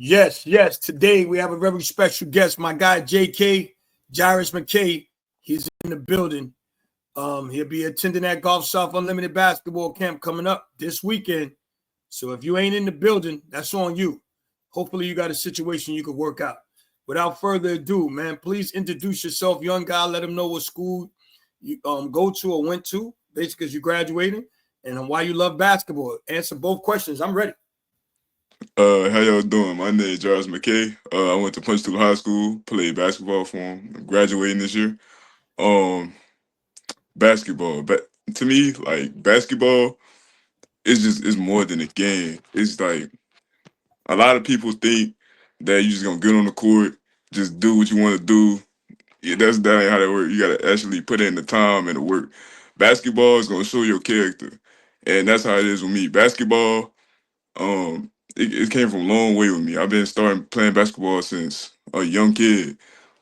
Yes, yes. Today we have a very special guest, my guy JK, JAIRUS McKay. He's in the building. He'll be attending that Golf South Unlimited basketball camp coming up this weekend. So if you ain't in the building, that's on you. Hopefully you got a situation you could work out. Without further ado, man, please introduce yourself, young guy. Let them know what school you go to or went to, basically because you're graduating, and why you love basketball. Answer both questions. I'm ready. How y'all doing? My name is JAIRUS McKay. I went to Punchatoula High School, played basketball for him. I'm graduating this year. Um, Basketball, but to me, like basketball, it's more than a game. It's like a lot of people think that you just gonna get on the court, just do what you want to do. Yeah, that ain't how that works. You gotta actually put in the time and the work. Basketball is gonna show your character, and that's how it is with me. Basketball. It came from a long way with me. I've been starting playing basketball since a young kid.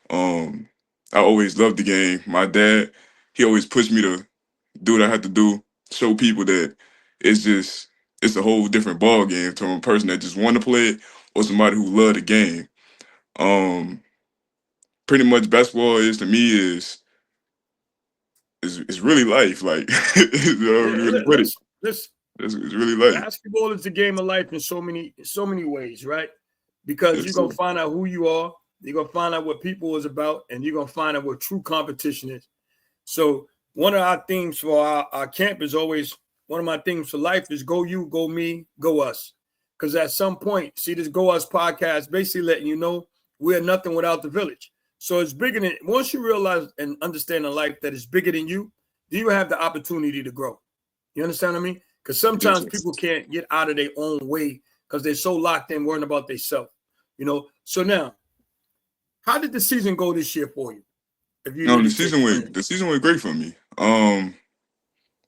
Um, I always loved the game. My dad, he always pushed me to do what I had to do, show people that it's just it's a whole different ball game from a person that just want to play it or somebody who loved the game. Um, Pretty much basketball is to me is really life. Like you know, Yeah, really put it. let's It's really life. basketball is the game of life in so many ways, right? Because you're It's, gonna find out who you are, you're gonna find out what people is about, and you're gonna find out what true competition is. So one of our themes for our camp is always one of my themes for life is go you, go me, go us. Because at some point, see this Go Us podcast basically letting you know we're nothing without the village. So it's bigger than once you realize and understand in life that it's bigger than you, do you have the opportunity to grow? You understand what I mean? Because sometimes people can't get out of their own way because they're so locked in worrying about themselves. So now, how did the season go this year for you? If you no, needed to explain the season went great for me.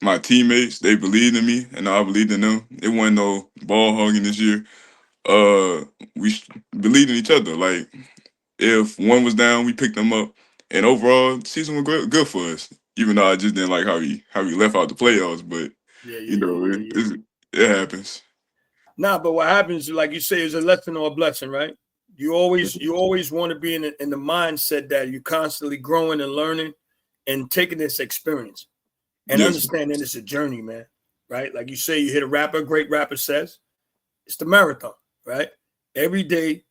My teammates, they believed in me and I believed in them. It wasn't no ball hugging this year. Uh Believed in each other. Like if one was down, we picked them up. And overall, the season was good for us. Even though I just didn't like how we left out the playoffs, but yeah, you yeah, yeah, know, yeah, yeah. it happens. Nah, but what happens, like you say, is a lesson or a blessing, right? You always want to be in the mindset that you're constantly growing and learning and taking this experience and Yes. understanding it's a journey, man. Right? Like you say, you hit a rapper, a great rapper says, it's the marathon, right? Every day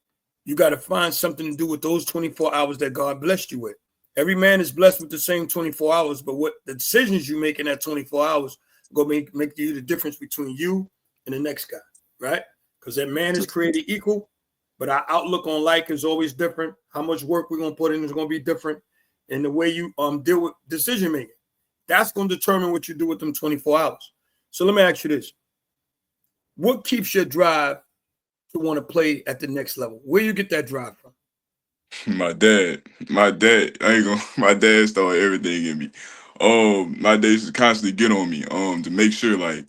you got to find something to do with those 24 hours that God blessed you with. Every man is blessed with the same 24 hours, but what the decisions you make in that 24 hours go make you the difference between you and the next guy, right? Because that man is created equal, but our outlook on life is always different. How much work we're gonna put in is gonna be different, and the way you deal with decision making, that's gonna determine what you do with them 24 hours. So let me ask you this: what keeps your drive to want to play at the next level? Where you get that drive from? My dad, I ain't gonna my dad started everything in me. My dad used to constantly get on me, to make sure like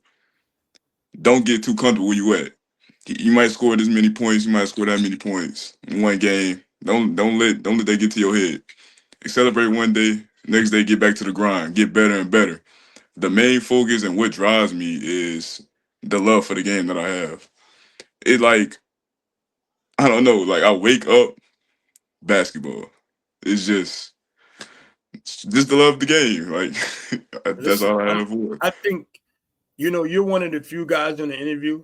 don't get too comfortable where you at. You might score this many points, you might score that many points in one game. Don't let that get to your head. Celebrate one day, next day get back to the grind, get better and better. The main focus and what drives me is the love for the game that I have. It like I don't know, like I wake up basketball. It's just the love of the game. Like that's Listen, all I have for it. I think you're one of the few guys in the interview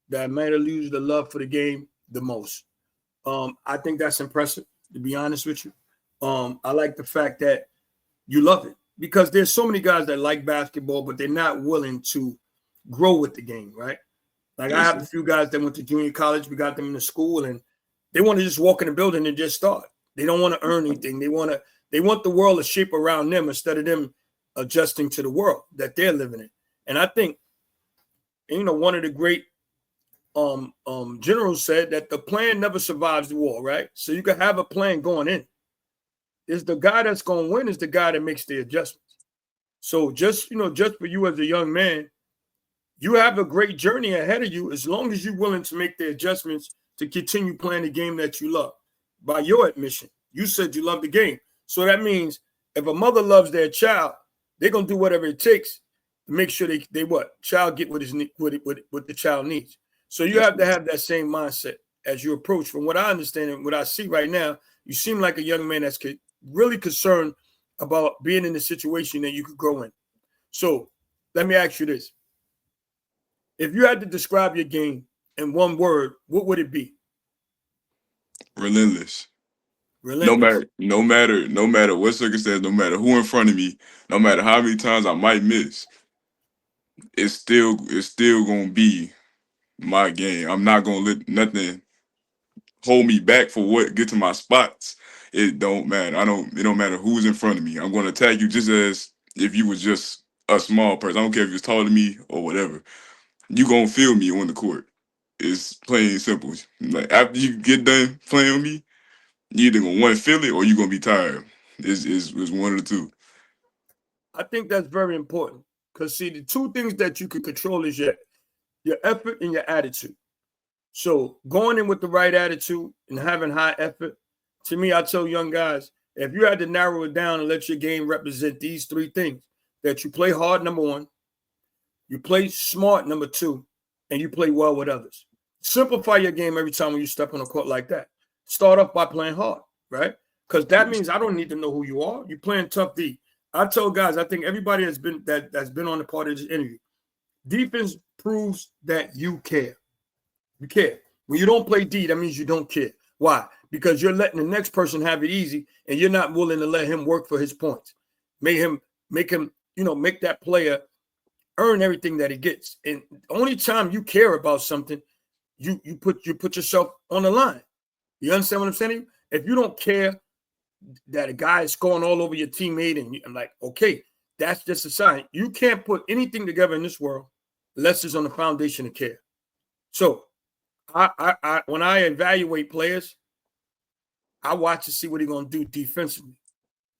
that might have lose the love for the game the most. I think that's impressive, to be honest with you. I like the fact that you love it because there's so many guys that like basketball, but they're not willing to grow with the game, right? Like I Yes, have a sir. few guys that went to junior college. We got them in the school, and they want to just walk in the building and just start. They don't want to earn anything. They want the world to shape around them instead of them adjusting to the world that they're living in. And I think, one of the great generals said that the plan never survives the war, right? So you can have a plan going in. Is the guy that's going to win is the guy that makes the adjustments. So just for you as a young man, you have a great journey ahead of you as long as you're willing to make the adjustments to continue playing the game that you love. By your admission, you said you love the game. So that means if a mother loves their child, they're going to do whatever it takes to make sure they what child get what the child needs. So you Yes, have sir. to have that same mindset. as you approach. From what I understand and what I see right now, you seem like a young man that's really concerned about being in a situation that you could grow in. So let me ask you this. If you had to describe your game in one word, what would it be? Relentless. No Relentless. matter, no matter what circumstance, no matter who in front of me, no matter how many times I might miss, it's still gonna be my game. I'm not gonna let nothing hold me back for what get to my spots. It don't matter. It don't matter who's in front of me. I'm gonna attack you just as if you was just a small person. I don't care if you're taller than me or whatever. You gonna feel me on the court. It's plain and simple. Like after you get done playing with me, you either gonna want to feel it or you gonna be tired. It's one of the two. I think that's very important because see, the two things that you can control is your effort and your attitude. So going in with the right attitude and having high effort, to me, I tell young guys, if you had to narrow it down and let your game represent these three things, that you play hard, number one, you play smart, number two, and you play well with others. Simplify your game every time when you step on a court like that. Start off by playing hard, right? Because that means I don't need to know who you are. You're playing tough D. I tell guys, I think everybody that's been on the part of this interview, defense proves that you care. You care. When you don't play D, that means you don't care. Why? Because you're letting the next person have it easy, and you're not willing to let him work for his points. Make him, make that player earn everything that he gets. And the only time you care about something, you put yourself on the line. You understand what I'm saying? If you don't care that a guy is scoring all over your teammate, and I'm like, okay, that's just a sign. You can't put anything together in this world unless it's on the foundation of care. So I when I evaluate players, I watch to see what he's going to do defensively.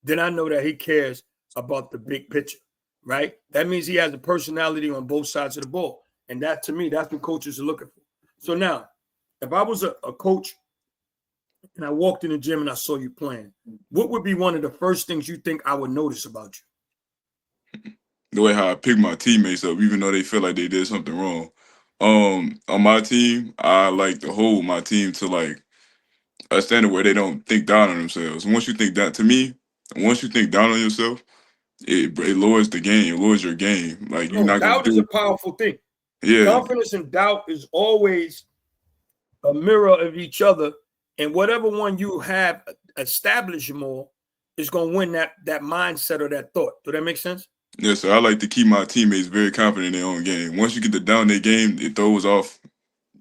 Then I know that he cares about the big picture, right? That means he has a personality on both sides of the ball. And that, to me, that's what coaches are looking for. So now, if I was a coach and I walked in the gym and I saw you playing, what would be one of the first things you think I would notice about you? The way how I pick my teammates up, even though they feel like they did something wrong. On my team, I like to hold my team to like a standard where they don't think down on themselves. Once you think down, to me, once you think down on yourself, it lowers the game, it lowers your game. Like you're No, not gonna doubt is a do, powerful thing. yeah, Confidence and doubt is always a mirror of each other. And whatever one you have established more is going to win that mindset or that thought. Do that make sense? yeah. So I like to keep my teammates very confident in their own game. Once you get the down their game, it throws off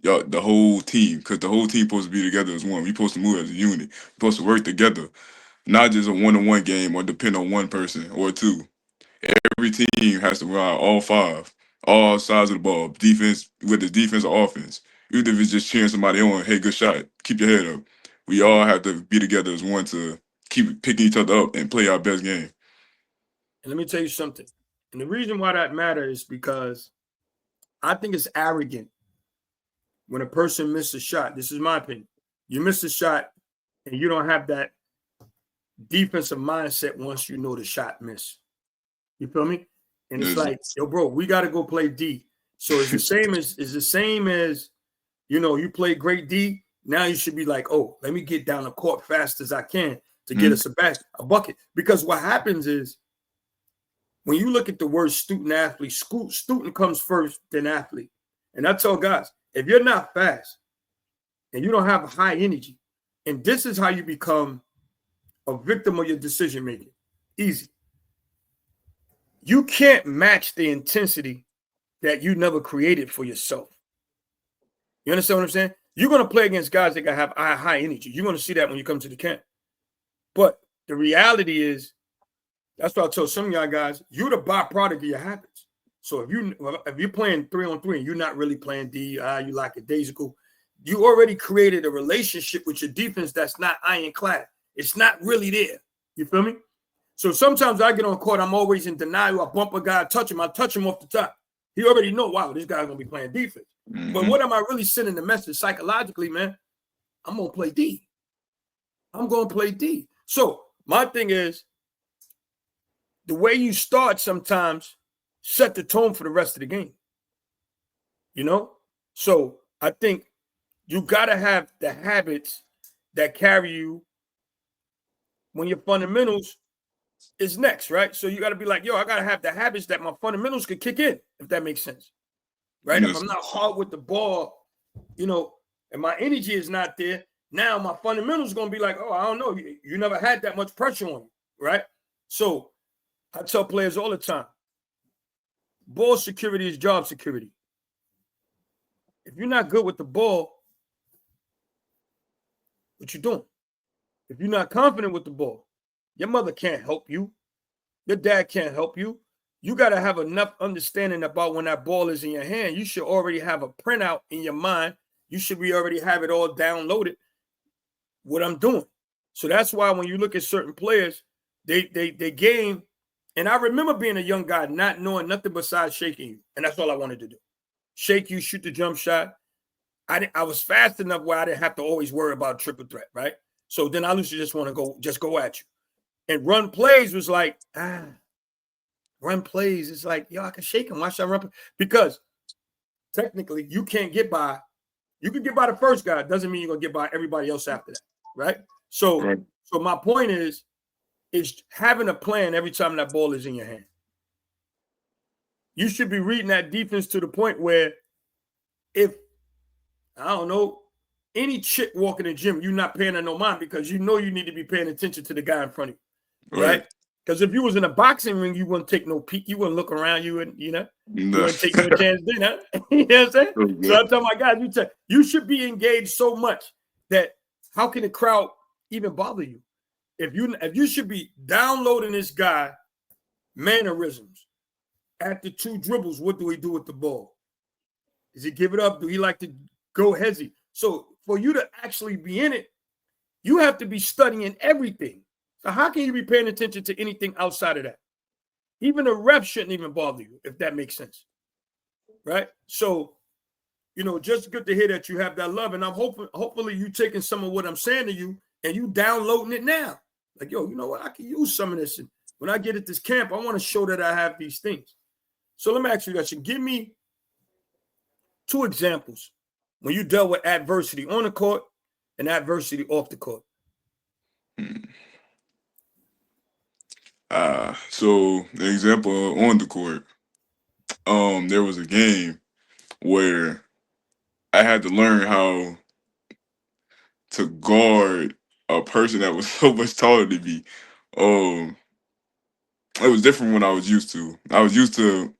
y'all, the whole team, because the whole team supposed to be together as one. We supposed to move as a unit. We supposed to work together, not just a one-on-one game or depend on one person or two. Every team has to ride all five, all sides of the ball, defense, whether it's defense or offense. Even if it's just cheering somebody on, hey, good shot, keep your head up. We all have to be together as one to keep picking each other up and play our best game. And let me tell you something. And the reason why that matters is because I think it's arrogant when a person misses a shot. This is my opinion. You miss a shot and you don't have that defensive mindset once you know the shot miss. You feel me? And it's like, yo, bro, we got to go play D. So it's the same as, you play great D. Now you should be like, oh, let me get down the court fast as I can to get us a bucket. Because what happens is when you look at the word student athlete, student comes first, then athlete. And I tell guys, if you're not fast and you don't have high energy, and this is how you become a victim of your decision making, easy. You can't match the intensity that you never created for yourself. You understand what I'm saying? You're going to play against guys that have high energy. You're going to see that when you come to the camp. But the reality is, that's what I tell some of y'all guys, you're the byproduct of your habits. So if you're playing 3-on-3 and you're not really playing D, you lackadaisical, you already created a relationship with your defense that's not ironclad. It's not really there. You feel me? So sometimes I get on court, I'm always in denial. I bump a guy, I touch him off the top. He already know, wow, this guy's going to be playing defense. But what am I really sending the message psychologically, man? I'm going to play D. I'm going to play D. So my thing is, the way you start sometimes set the tone for the rest of the game. So I think you got to have the habits that carry you when your fundamentals is next, right? So you got to be like, yo, I got to have the habits that my fundamentals could kick in, if that makes sense, right? If Yes. I'm not hard with the ball, you know, and my energy is not there, now my fundamentals going to be like, oh, I don't know. You never had that much pressure on you, right? So I tell players all the time, ball security is job security. If you're not good with the ball, what you doing? If you're not confident with the ball, your mother can't help you. Your dad can't help you. You got to have enough understanding about when that ball is in your hand. You should already have a printout in your mind. You should already have it all downloaded, what I'm doing. So that's why when you look at certain players, they game. And I remember being a young guy, not knowing nothing besides shaking you. And that's all I wanted to do. Shake you, shoot the jump shot. I was fast enough where I didn't have to always worry about triple threat, right? So then I used to just want to go at you. And run plays was like, run plays. It's like, yo, I can shake him. Why should I run? Because technically you can't get by. You can get by the first guy. Doesn't mean you're going to get by everybody else after that, right? So my point is having a plan every time that ball is in your hand. You should be reading that defense to the point where if, I don't know, any chick walking in the gym, you're not paying her no mind because you know you need to be paying attention to the guy in front of you, right? Because if you was in a boxing ring, you wouldn't take no peek. You wouldn't look around. You wouldn't, you wouldn't take no chance then, huh? You know what I'm saying? So I tell my guys, you should be engaged so much that how can the crowd even bother you? If you should be downloading this guy mannerisms after 2 dribbles, what do he do with the ball? Does he give it up? Do he like to go hezzy? So for you to actually be in it, you have to be studying everything. So how can you be paying attention to anything outside of that? Even a ref shouldn't even bother you, if that makes sense, right? So, just good to hear that you have that love, and I'm hopefully you taking some of what I'm saying to you and you downloading it now. Like, yo, you know what? I can use some of this. And when I get at this camp, I want to show that I have these things. So let me ask you a question. Give me 2 examples when you dealt with adversity on the court and adversity off the court. So an example on the court, there was a game where I had to learn how to guard a person that was so much taller than me. It was different when I was used to. I was used to,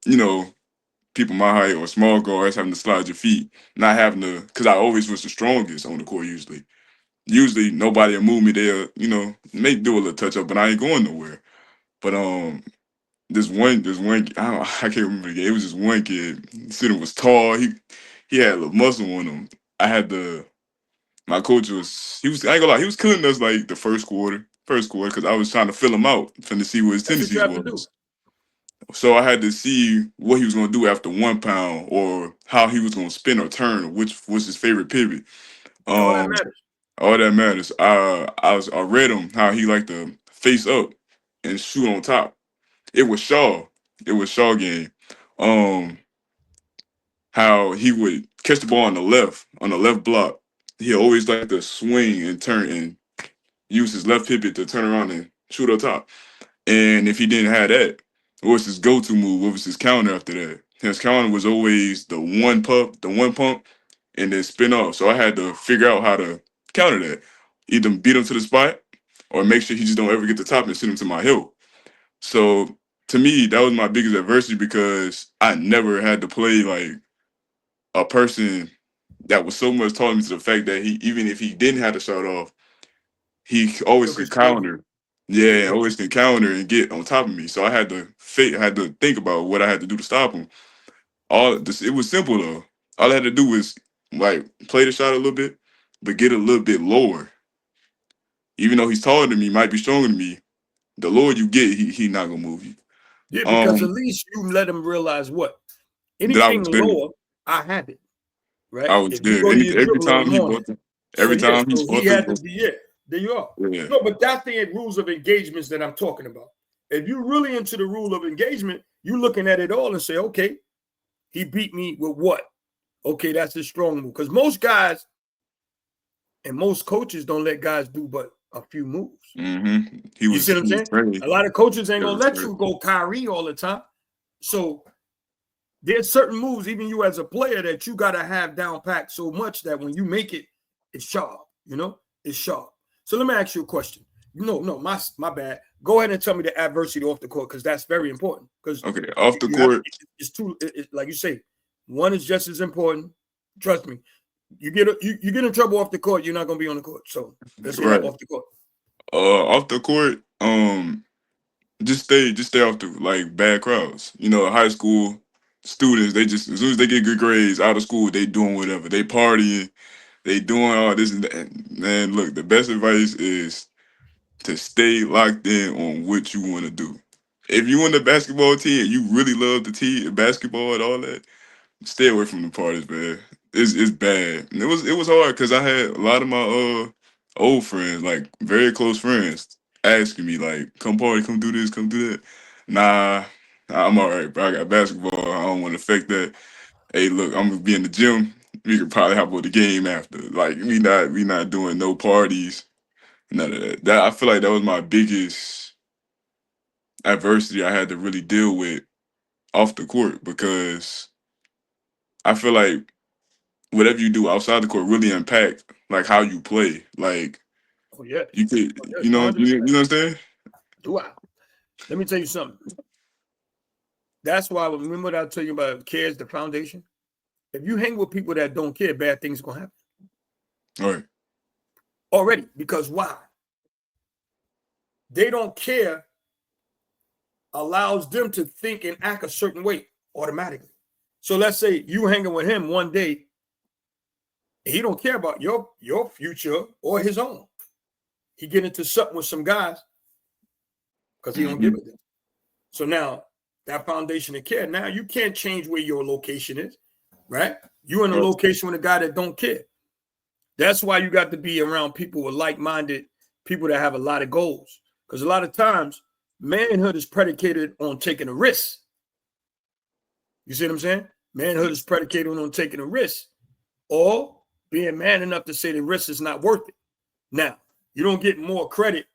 people my height or small guards having to slide your feet, not having to, because I always was the strongest on the court usually. Usually nobody will move me there, may do a little touch up, but I ain't going nowhere. But this one, I can't remember the game. It was just one kid. Sitting was tall. He had a little muscle on him. My coach I ain't gonna lie, he was killing us like the first quarter, because I was trying to fill him out, trying to see what his tendencies was. So I had to see what he was gonna do after 1 pound, or how he was gonna spin or turn, or which was his favorite pivot. All that matters. All that matters. I read him how he liked to face up and shoot on top. It was Shaw. It was Shaw game. How he would catch the ball on the left block. He always liked to swing and turn and use his left pivot to turn around and shoot up top. And if he didn't have that, what was his go-to move? What was his counter after that? His counter was always the one pump, and then spin off. So I had to figure out how to counter that. Either beat him to the spot or make sure he just don't ever get the top and send him to my help. So to me, that was my biggest adversity, because I never had to play like a person that was so much taller than me, to the fact that even if he didn't have to shot off, he always could counter. Yeah, always can counter and get on top of me. So I had to think about what I had to do to stop him. It was simple though. All I had to do was like play the shot a little bit, but get a little bit lower. Even though he's taller than me, might be stronger than me, the lower you get, he not gonna move you. Yeah, because at least you let him realize what? Anything lower, I have it. Right? I was if there. you go to your Every dribble in time the he morning. bought every time So he had to be, there you are. Yeah. No, but that's the rules of engagements that I'm talking about. If you're really into the rule of engagement, you're looking at it all and say, okay, he beat me with what? Okay, that's his strong move. Because most guys, And most coaches don't let guys do but a few moves. He You see what I'm was saying? ready. A lot of coaches ain't He gonna was let ready. you go Kyrie all the time. So there's certain moves, even you as a player, that you gotta have down packed so much that when you make it, it's sharp. It's sharp. So let me ask you a question. No, my bad. Go ahead and tell me the adversity off the court, because that's very important. Because Okay, off the you have court. it's too like you say, one is just as important. Trust me. You get in trouble off the court, you're not gonna be on the court. So let's get Right. off the court. Off the court. Just stay off the like bad crowds. High school students, they just as soon as they get good grades out of school, they doing whatever. They partying, they doing all this and that. Man, look, the best advice is to stay locked in on what you want to do. If you on the basketball team and you really love the team, basketball and all that, stay away from the parties, man. It's bad. And it was hard because I had a lot of my old friends, like very close friends, asking me like, "Come party, come do this, come do that." Nah, I'm all right, bro. I got basketball. I don't want to affect that. Hey, look, I'm gonna be in the gym. We could probably have the game after. Like we not doing no parties, none of that. That I feel like that was my biggest adversity I had to really deal with off the court because I feel like whatever you do outside the court really impact like how you play. Like Oh yes. you could, Oh yes, you 100%. know what I'm saying? Do I? Let me tell you something. That's why remember what I tell you about cares the foundation. If you hang with people that don't care, bad things are gonna happen. All right. Already. Because why? They don't care allows them to think and act a certain way automatically. So let's say you hanging with him one day, and he don't care about your future or his own. He get into something with some guys because he don't give a damn. So now that foundation of care, now you can't change where your location is, right? You in a location with a guy that don't care. That's why you got to be around people with like-minded people that have a lot of goals. Because a lot of times, manhood is predicated on taking a risk. You see what I'm saying? Manhood is predicated on taking a risk or being man enough to say the risk is not worth it. Now, you don't get more credit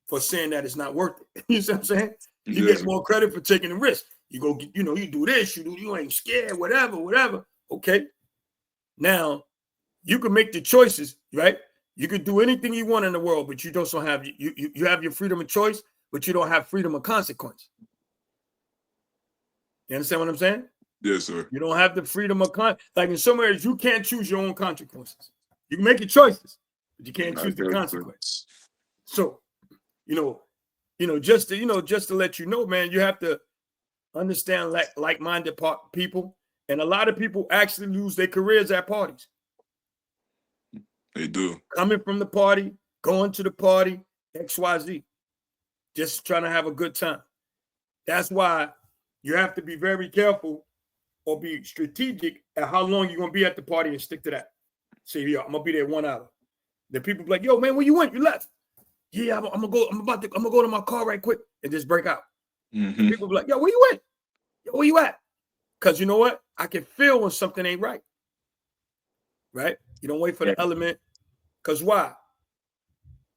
for saying that it's not worth it. You see what I'm saying? You get more credit for taking the risk. You go, you do this, you ain't scared, whatever. Okay. Now, you can make the choices, right? You could do anything you want in the world, but you don't have you have your freedom of choice, but you don't have freedom of consequence. You understand what I'm saying? Yes, sir. You don't have the freedom of like in some areas, you can't choose your own consequences. You can make your choices, but you can't choose the consequence. So, just to let you know, man, you have to understand like-minded people, and a lot of people actually lose their careers at parties. They do. Coming from the party, going to the party, XYZ, just trying to have a good time. That's why you have to be very careful or be strategic at how long you're gonna be at the party and stick to that. Say, yo, I'm gonna be there 1 hour. The people be like, yo, man, where you went? You left. Yeah, I'm gonna go to my car right quick and just break out. People be like, yo, where you went? Yo, where you at? Because you know what? I can feel when something ain't right. Right? You don't wait for the element. Because why?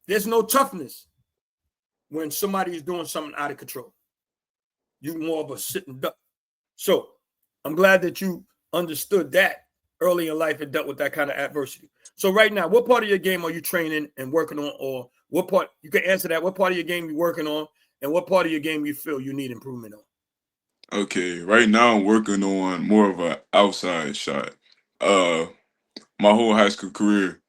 There's no toughness when somebody is doing something out of control. You more of a sitting duck. So I'm glad that you understood that early in life and dealt with that kind of adversity. So right now, what part of your game are you training and working on, or what part, you can answer that, what part of your game you working on, and what part of your game you feel you need improvement on? Okay, right now I'm working on more of an outside shot. My whole high school career,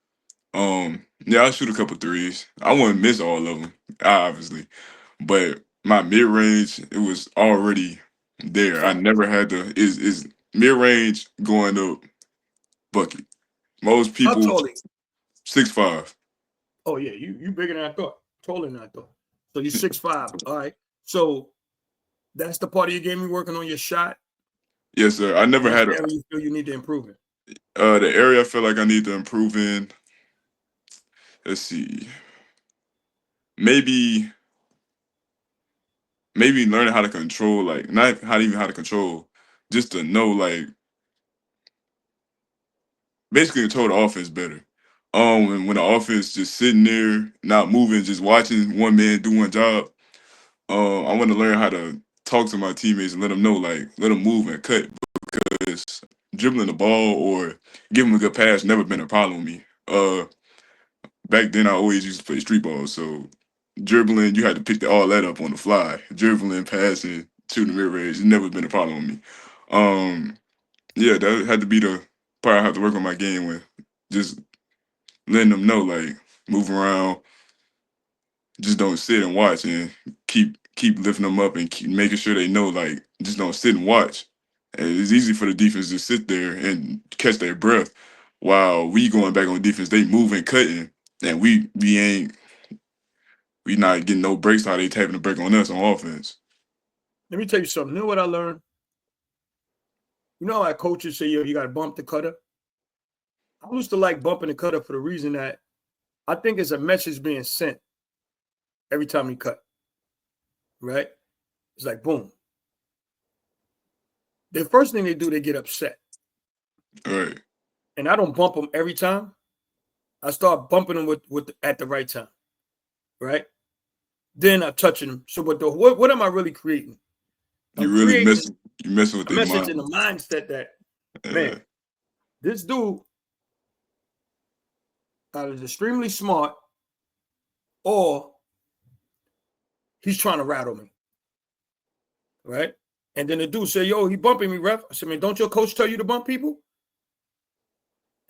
yeah, I shoot a couple threes. I wouldn't miss all of them, obviously, but my mid range, it was already there. I never had to is mid range going up bucket. Most How people tall are you? 6'5". Oh yeah, you bigger than I thought. Taller than I thought. So you're 6'5". All right. So that's the part of your game you're working on, your shot. Yes, sir. I never What had area you feel you need to improve in? the area I feel like I need to improve in. Let's see, maybe learning how to control, like not how even how to control, just to know like basically control the offense better. when the offense just sitting there, not moving, just watching one man do one job. I want to learn how to talk to my teammates and let them know, like, let them move and cut, because dribbling the ball or giving them a good pass never been a problem with me. Back then I always used to play street ball, so dribbling, you had to pick all that up on the fly. Dribbling, passing, shooting mid range, it's never been a problem with me. Yeah, that had to be the part I have to work on my game with. Just letting them know, like, move around, just don't sit and watch, and keep lifting them up and keep making sure they know, like, just don't sit and watch. And it's easy for the defense to sit there and catch their breath while we going back on defense. They moving, cutting, and we not getting no breaks. How they tapping the break on us on offense. Let me tell you something. You know what I learned? You know how coaches say, yo, you got to bump the cutter? I used to like bumping the cutter for the reason that I think it's a message being sent every time you cut, right? It's like, boom. The first thing they do, they get upset. All right. And I don't bump them every time. I start bumping them with at the right time, right? Then I'm touching them. So what am I really creating? You really messing with their message mind. in the mindset that, man, this dude is extremely smart, or he's trying to rattle me, right? And then the dude say, yo, he bumping me, ref. I said, man, don't your coach tell you to bump people?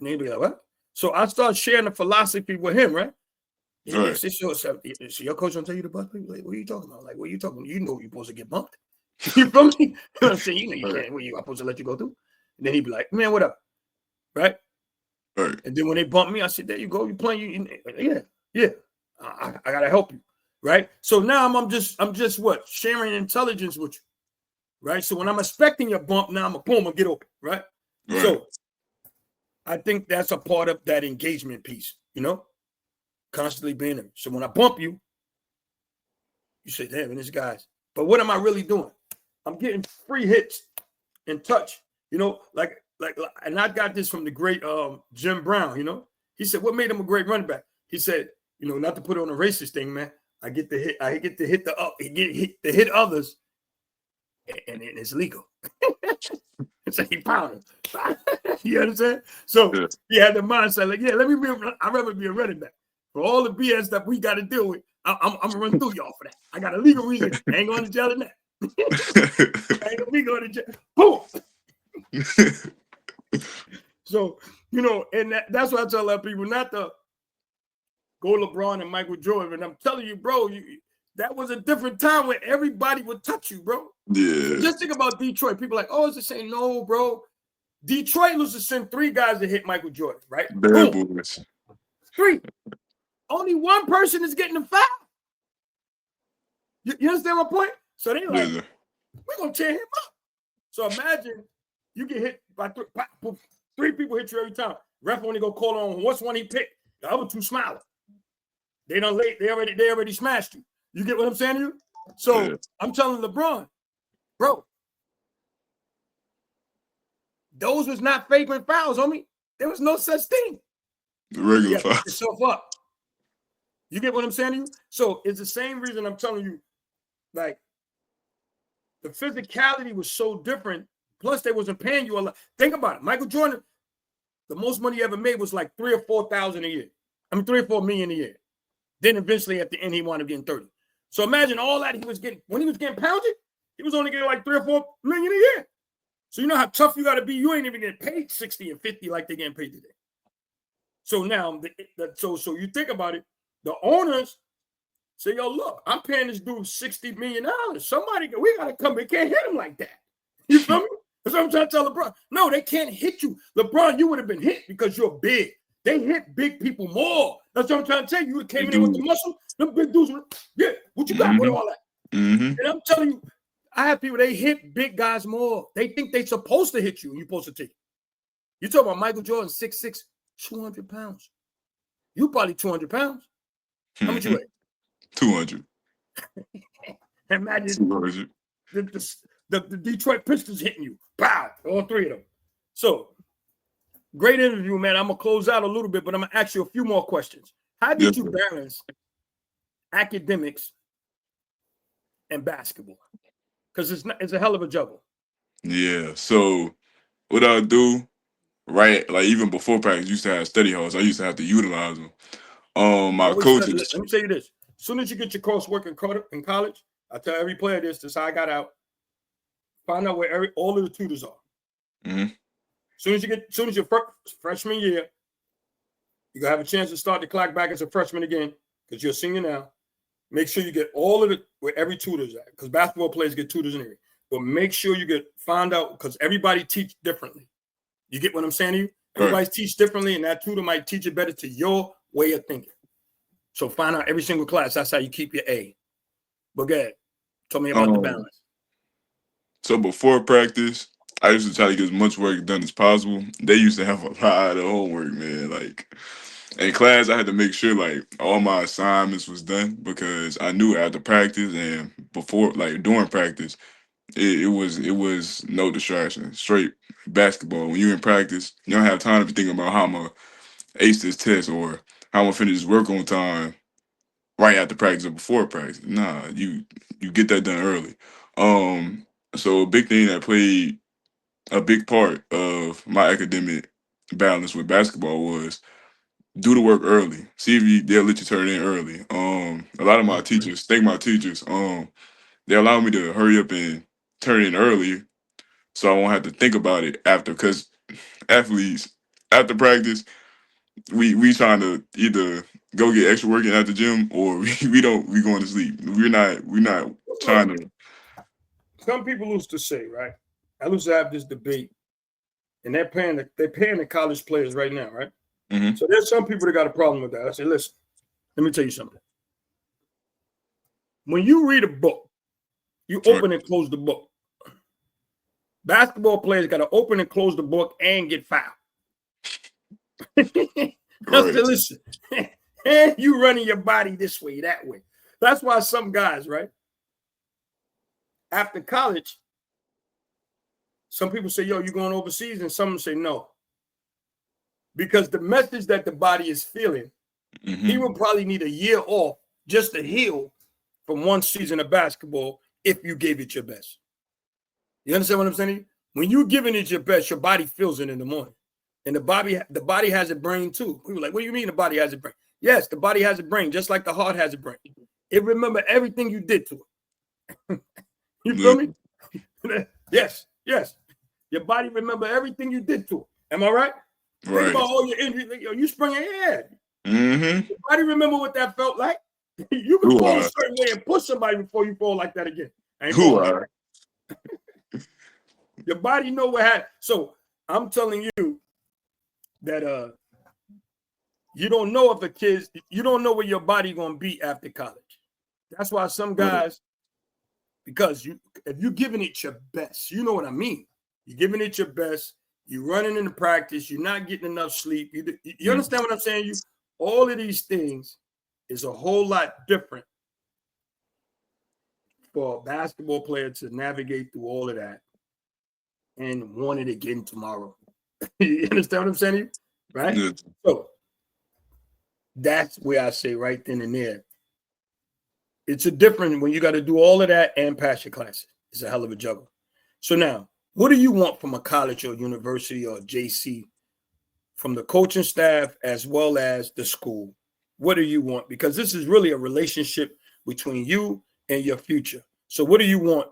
And he'd be like, what? So I start sharing the philosophy with him, right? Right. So your coach don't tell you to bump people? Like, what are you talking about? Like, what are you talking about? You know you're supposed to get bumped. You feel me? You know what I'm saying? You know you can't. What, you supposed to let you go through? And then he'd be like, man, what up? Right? Right. And then when they bump me, I said, there you go. You playing? Yeah. I gotta help you, right? So now I'm just what? Sharing intelligence with you, right? So when I'm expecting your bump, now I'm gonna get open, right? So I think that's a part of that engagement piece, you know, constantly being there. So when I bump you, you say, damn, and this guy's. But what am I really doing? I'm getting free hits and touch, you know, like, and I got this from the great Jim Brown, you know. He said, what made him a great running back? He said, you know, not to put on a racist thing, man. I get to hit the hit others, and it's legal. So he pounded. You understand? So he had the mindset like, yeah, I'd rather be a running back. For all the BS that we got to deal with, I'm gonna run through y'all for that. I got a legal reason. I ain't going to jail in that. I ain't gonna be going to jail. Boom. So, you know, and that's why I tell a lot of people not to go LeBron and Michael Jordan. And I'm telling you, bro, that was a different time where everybody would touch you, bro. Yeah. So just think about Detroit. People are like, oh, it's the same. No, bro. Detroit was to send 3 guys to hit Michael Jordan, right? Bad boys. 3. Only one person is getting the foul. You understand my point? So they like, we're going to tear him up. So imagine you get hit by 3 people hit you every time. Ref only go call on what's one he picked. The other 2 smiling. They already smashed you. You get what I'm saying to you? So I'm telling LeBron, bro, those was not flagrant fouls, homie. There was no such thing. The regular fouls. Pick yourself up. You get what I'm saying to you? So it's the same reason I'm telling you, like, the physicality was so different. Plus, they wasn't paying you a lot. Think about it. Michael Jordan, the most money he ever made was like 3 or 4,000 a year. I mean, 3 or 4 million a year. Then eventually at the end, he wound up getting 30. So imagine all that he was getting. When he was getting pounded, he was only getting like 3 or 4 million a year. So you know how tough you got to be. You ain't even getting paid 60 and 50 like they're getting paid today. So now, so you think about it, the owners say, yo, look, I'm paying this dude $60 million. We got to come. They can't hit him like that. You feel me? That's what I'm trying to tell LeBron. No, they can't hit you. LeBron, you would have been hit because you're big. They hit big people more. That's what I'm trying to tell you. You came in with the muscle. Them big dudes were, yeah, what you got with all that? And I'm telling you, I have people, they hit big guys more. They think they're supposed to hit you and you're supposed to take it. You talking about Michael Jordan, 6'6", 200 pounds. You probably 200 pounds. How much you weigh? 200. Imagine the Detroit Pistons hitting you. Pow! All 3 of them. So Great interview, man. I'm gonna close out a little bit, but I'm gonna ask you a few more questions. How did Yes, you sir. balance academics and basketball? Because it's a hell of a juggle. Yeah. So what I'll do, right? Like even before practice, used to have study halls. I used to have to utilize them. My Always study. coaches. Let me tell you this: as soon as you get your coursework in college, I tell every player this. This is how I got out. Find out where all of the tutors are. Mm-hmm. As soon as your freshman year, you're gonna have a chance to start the clock back as a freshman again because you're a senior now. Make sure you get all of it where every tutor's at, because basketball players get tutors anyway. But make sure you find out, because everybody teach differently. You get what I'm saying to you? Everybody teach differently, and that tutor might teach it better to your way of thinking. So find out every single class. That's how you keep your A. But go ahead. Tell me about the balance. So before practice, I used to try to get as much work done as possible. They used to have a lot of homework, man. Like in class, I had to make sure like all my assignments was done because I knew after practice and before, like during practice, it was no distraction. Straight basketball. When you're in practice, you don't have time to be thinking about how I'm gonna ace this test or how I'm gonna finish this work on time right after practice or before practice. Nah, you get that done early. Um, so a big thing that played a big part of my academic balance with basketball was do the work early. See if they'll let you turn in early. A lot of my teachers, they allow me to hurry up and turn in early so I won't have to think about it after. Because athletes after practice, we trying to either go get extra work in at the gym or we going to sleep. We're not trying to. Some people used to say, right? I used to have this debate, and they're paying the college players right now, right? Mm-hmm. So there's some people that got a problem with that. I say, listen, let me tell you something. When you read a book, you open and close the book. Basketball players got to open and close the book and get fouled. I said, listen, and you running your body this way, that way. That's why some guys, right? After college, some people say, yo, you going overseas? And some say no. Because the message that the body is feeling, he will probably need a year off just to heal from one season of basketball if you gave it your best. You understand what I'm saying? When you're giving it your best, your body feels it in the morning. And the body has a brain too. We were like, what do you mean the body has a brain? Yes, the body has a brain, just like the heart has a brain. It remember everything you did to it. You feel me? Yes. Your body remember everything you did to it. Am I right? Right. Think about all your injuries. Yo, you sprung your head. Mm-hmm. Your body remember what that felt like. You can fall a certain way and push somebody before you fall like that again. Your body know what happened. So I'm telling you that you don't know if you don't know where your body gonna be after college. That's why some guys, because if you're giving it your best, you know what I mean. You're giving it your best. You're running into practice. You're not getting enough sleep. You understand what I'm saying? All of these things is a whole lot different for a basketball player to navigate through all of that and want it again tomorrow. You understand what I'm saying? Right? Yeah. So that's where I say right then and there. It's a different when you got to do all of that and pass your classes. It's a hell of a juggle. So now, what do you want from a college or university or JC, from the coaching staff as well as the school? What do you want? Because this is really a relationship between you and your future. So what do you want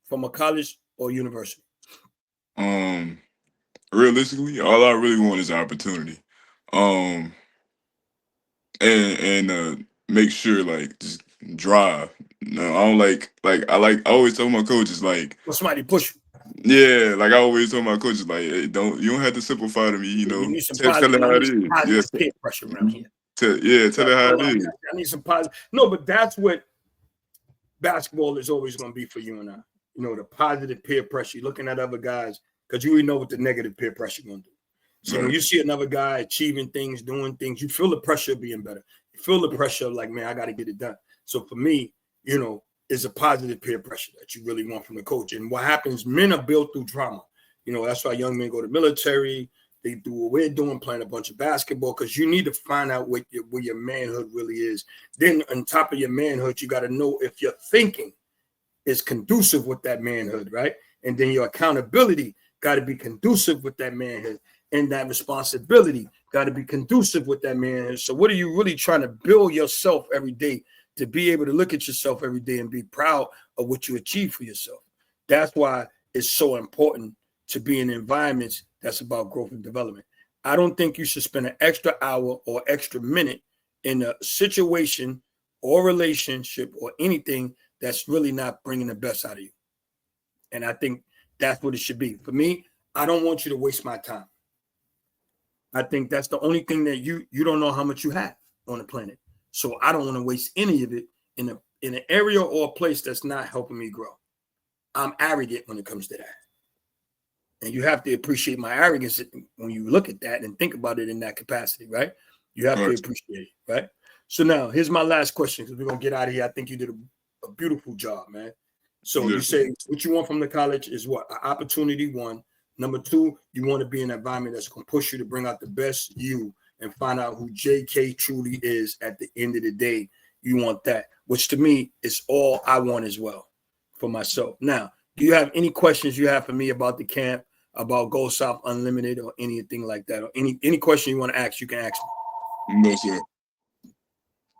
from a college or university? Realistically, all I really want is opportunity. And make sure like just drive. No, I don't I always tell my coaches like Somebody push you. Yeah, like I always tell my coaches like hey, you don't have to simplify to me, you know. You need some Tell positive, it how it is. Yes. peer pressure around here. Tell it how it is. I need some positive. No, but that's what basketball is always going to be for you and I. You know, the positive peer pressure. You're looking at other guys because you already know what the negative peer pressure going to do. So when you see another guy achieving things, doing things, you feel the pressure of being better. You feel the pressure of like, man, I got to get it done. So for me, you know, it's a positive peer pressure that you really want from the coach. And what happens, men are built through trauma. You know, that's why young men go to military. They do what we're doing, playing a bunch of basketball, because you need to find out where your manhood really is. Then on top of your manhood, you got to know if your thinking is conducive with that manhood, right? And then your accountability got to be conducive with that manhood, and that responsibility got to be conducive with that manhood. So what are you really trying to build yourself every day to be able to look at yourself every day and be proud of what you achieve for yourself? That's why it's so important to be in environments that's about growth and development. I don't think you should spend an extra hour or extra minute in a situation or relationship or anything that's really not bringing the best out of you. And I think that's what it should be. For me, I don't want you to waste my time. I think that's the only thing that you don't know how much you have on the planet. So I don't want to waste any of it in an area or a place that's not helping me grow. I'm arrogant when it comes to that. And you have to appreciate my arrogance when you look at that and think about it in that capacity, right? You have to appreciate it, right? So now here's my last question, because we're going to get out of here. I think you did a beautiful job, man. So you say what you want from the college is what? An opportunity, one. Number two, you want to be in an environment that's going to push you to bring out the best you and find out who JK truly is at the end of the day. You want that, which to me is all I want as well for myself. Now, do you have any questions you have for me about the camp, about Go South Unlimited, or anything like that? Or any question you want to ask, you can ask me. No, sir.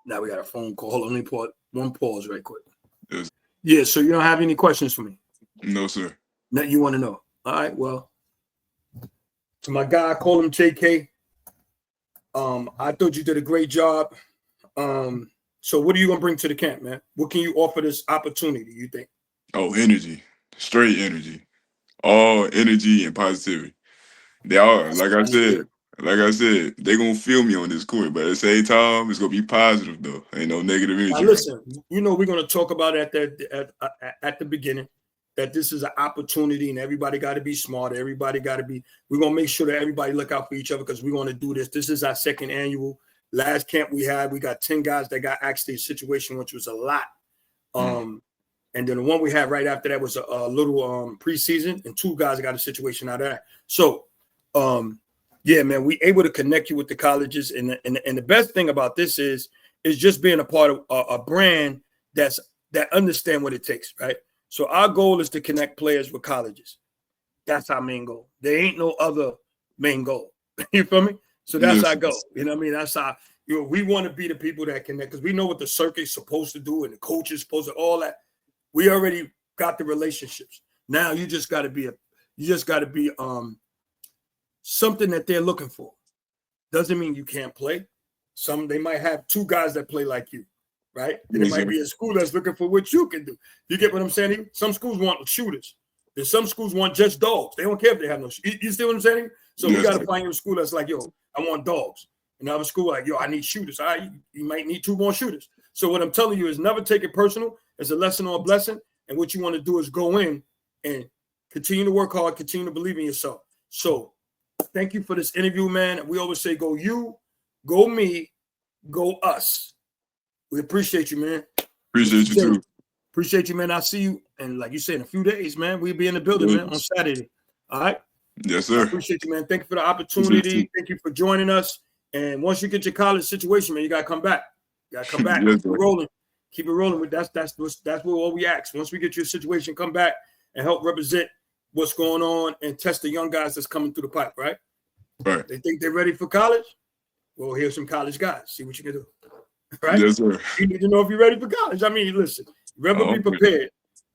Now we got a phone call. Hold on, let me pause right quick. Yes. Yeah, so you don't have any questions for me? No, sir. That you want to know? All right, well, to my guy, I call him JK. I thought you did a great job. So what are you going to bring to the camp, man? What can you offer this opportunity, you think? Oh, energy. Straight energy. All energy and positivity. They are, like I said, they're going to feel me on this court, but at the same time, it's going to be positive, though. Ain't no negative energy. Now, listen, you know, we're going to talk about at the beginning that this is an opportunity and everybody got to be smart. Everybody got to be, we're going to make sure that everybody look out for each other because we're going to do this. This is our second annual. Last camp we got 10 guys that got actually a situation, which was a lot. And then the one we had right after that was a little preseason, and 2 guys got a situation out of that. So, yeah, man, we able to connect you with the colleges. And the best thing about this is just being a part of a brand that understand what it takes, right? So our goal is to connect players with colleges. That's our main goal. There ain't no other main goal. You feel me? So that's our goal. You know what I mean? That's our, we want to be the people that connect, because we know what the circuit's supposed to do and the coach is supposed to, all that. We already got the relationships. Now you just got to be something that they're looking for. Doesn't mean you can't play. They might have 2 guys that play like you, right? And it might be a school that's looking for what you can do. You get what I'm saying? Some schools want shooters. And some schools want just dogs. They don't care if they have no shooters. You see what I'm saying? So we got to find a school that's like, yo, I want dogs. Another school like, yo, I need shooters. All right, you might need 2 more shooters. So what I'm telling you is never take it personal. It's a lesson or a blessing. And what you want to do is go in and continue to work hard, continue to believe in yourself. So thank you for this interview, man. We always say, go you, go me, go us. We appreciate you, man. Appreciate you too. Appreciate you, man. I'll see you. And like you said, in a few days, man, we'll be in the building, man, on Saturday. All right? Yes, sir. I appreciate you, man. Thank you for the opportunity. Thank you for joining us. And once you get your college situation, man, you got to come back. You got to come back. Yes, keep it rolling. Keep it rolling. That's what all we ask. Once we get your situation, come back and help represent what's going on and test the young guys that's coming through the pipe, right? Right. They think they're ready for college? Well, here's some college guys. See what you can do. Right? Yes, sir. You need to know if you're ready for college. I mean, listen, rather be prepared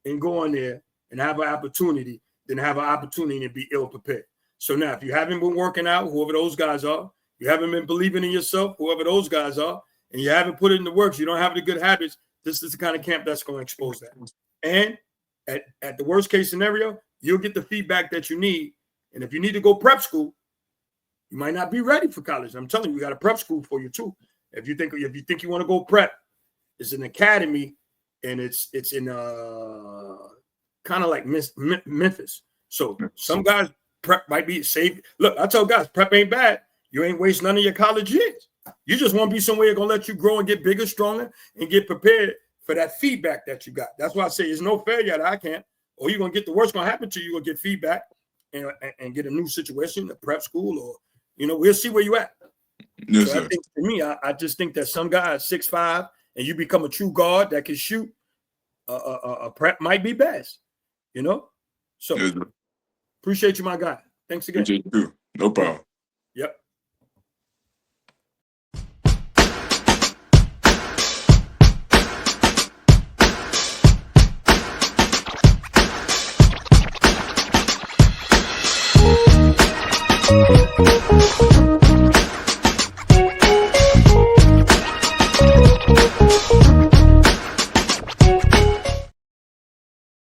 and go on there and have an opportunity than have an opportunity and be ill prepared. So now, if you haven't been working out, whoever those guys are, you haven't been believing in yourself, whoever those guys are, and you haven't put it in the works, you don't have the good habits, this is the kind of camp that's going to expose that. And at the worst case scenario, you'll get the feedback that you need. And if you need to go prep school, you might not be ready for college. I'm telling you, we got a prep school for you too. If you think you want to go prep, it's an academy, and it's in kind of like Memphis. So some guys prep might be safe. Look, I tell guys, prep ain't bad. You ain't waste none of your college years. You just want to be somewhere that's gonna let you grow and get bigger, stronger, and get prepared for that feedback that you got. That's why I say it's no failure that I can't. Or you're gonna get the worst gonna happen to you. You're gonna get feedback and get a new situation, a prep school, or we'll see where you at. Yes, So sir. I think to me, I just think that some guys 6'5" and you become a true guard that can shoot, a prep might be best, So Yes, sir. appreciate you, my guy. Thanks again. Appreciate you too. No problem. Yep. Thank you.